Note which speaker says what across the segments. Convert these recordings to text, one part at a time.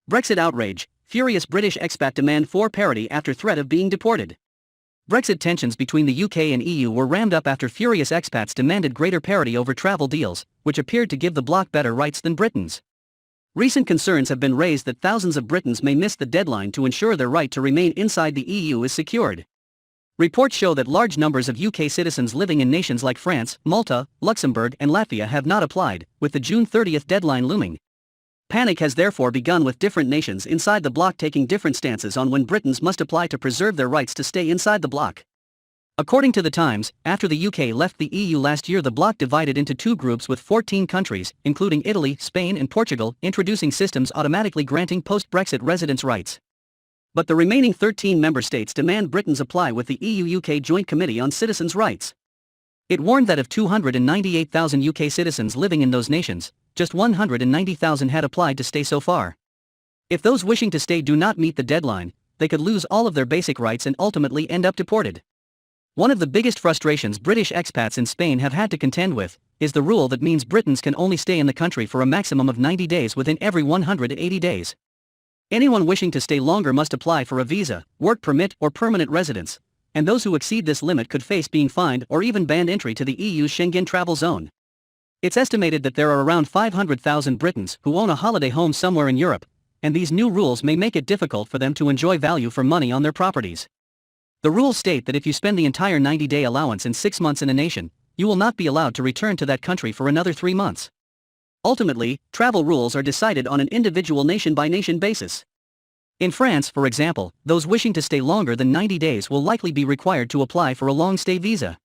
Speaker 1: Brexit outrage, furious British expat demand for parity after threat of being deported. Brexit tensions between the UK and EU were rammed up after furious expats demanded greater parity over travel deals, which appeared to give the bloc better rights than Britons. Recent concerns have been raised that thousands of Britons may miss the deadline to ensure their right to remain inside the EU is secured. Reports show that large numbers of UK citizens living in nations like France, Malta, Luxembourg and Latvia have not applied, with the June 30 deadline looming. Panic has therefore begun, with different nations inside the bloc taking different stances on when Britons must apply to preserve their rights to stay inside the bloc. According to The Times, after the UK left the EU last year, the bloc divided into two groups, with 14 countries, including Italy, Spain and Portugal, introducing systems automatically granting post-Brexit residence rights. But the remaining 13 member states demand Britons apply with the EU-UK Joint Committee on Citizens' Rights. It warned that of 298,000 UK citizens living in those nations, just 190,000 had applied to stay so far. If those wishing to stay do not meet the deadline, they could lose all of their basic rights and ultimately end up deported. One of the biggest frustrations British expats in Spain have had to contend with is the rule that means Britons can only stay in the country for a maximum of 90 days within every 180 days. Anyone wishing to stay longer must apply for a visa, work permit or permanent residence, and those who exceed this limit could face being fined or even banned entry to the EU's Schengen travel zone. It's estimated that there are around 500,000 Britons who own a holiday home somewhere in Europe, and these new rules may make it difficult for them to enjoy value for money on their properties. The rules state that if you spend the entire 90-day allowance in 6 months in a nation, you will not be allowed to return to that country for another 3 months. Ultimately, travel rules are decided on an individual nation-by-nation basis. In France, for example, those wishing to stay longer than 90 days will likely be required to apply for a long-stay visa.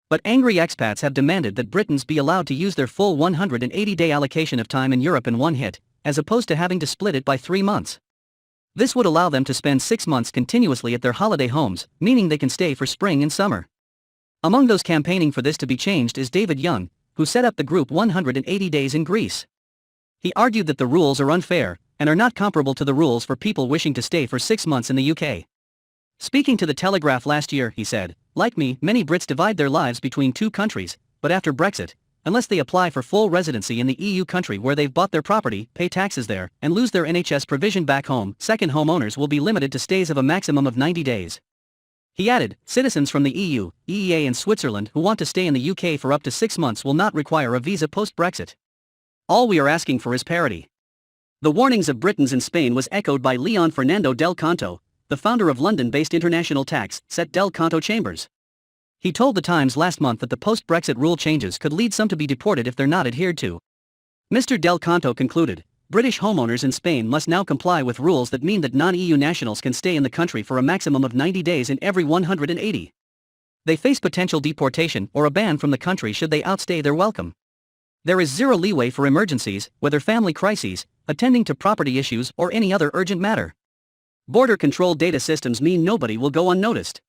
Speaker 1: But angry expats have demanded that Britons be allowed to use their full 180-day allocation of time in Europe in one hit, as opposed to having to split it by 3 months. This would allow them to spend 6 months continuously at their holiday homes, meaning they can stay for spring and summer. Among those campaigning for this to be changed is David Young, who set up the group 180 Days in Greece. He argued that the rules are unfair, and are not comparable to the rules for people wishing to stay for 6 months in the UK. Speaking to The Telegraph last year, he said, "Like me, many Brits divide their lives between two countries, but after Brexit, unless they apply for full residency in the EU country where they've bought their property, pay taxes there, and lose their NHS provision back home, second homeowners will be limited to stays of a maximum of 90 days. He added, citizens from the EU, EEA and Switzerland who want to stay in the UK for up to 6 months will not require a visa post-Brexit. All we are asking for is parity." The warnings of Britons in Spain was echoed by Leon Fernando del Canto, the founder of London-based international tax set Del Canto Chambers. He told The Times last month that the post-Brexit rule changes could lead some to be deported if they're not adhered to. Mr. Del Canto concluded, British homeowners in Spain must now comply with rules that mean that non-EU nationals can stay in the country for a maximum of 90 days in every 180. They face potential deportation or a ban from the country should they outstay their welcome. There is zero leeway for emergencies, whether family crises, attending to property issues or any other urgent matter. Border control data systems mean nobody will go unnoticed.